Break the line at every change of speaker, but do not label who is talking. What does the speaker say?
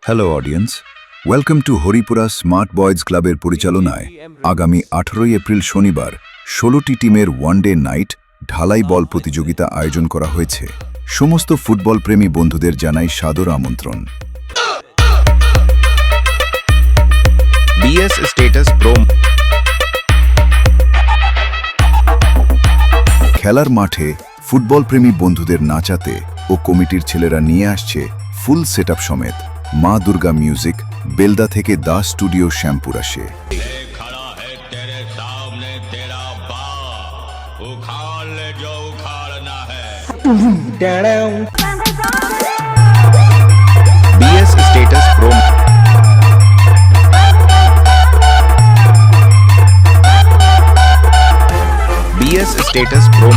Hello audience, welcome to Haripura smart boys ক্লাবের পরিচালনায় আগামী 18 এপ্রিল শনিবার 16টি টিমের ওয়ানডে নাইট ঢালাই বল প্রতিযোগিতা আয়োজন করা হয়েছে। সমস্ত ফুটবল প্রেমী বন্ধুদের জানাই সাদর আমন্ত্রণ।
BS স্ট্যাটাস প্রো
খেলার মাঠে ফুটবল প্রেমী বন্ধুদের নাচাতে ও কমিটির ছেলেরা নিয়ে আসছে ফুল সেটআপ সমেত মা দুর্গা মিউজিক, বেলদা থেকে দা স্টুডিও শ্যামপুর আসে।
खड़ा है तेरे सामने तेरा बाप, उखाड़ ले जो उखाड़ना है।
BS status pro BS status pro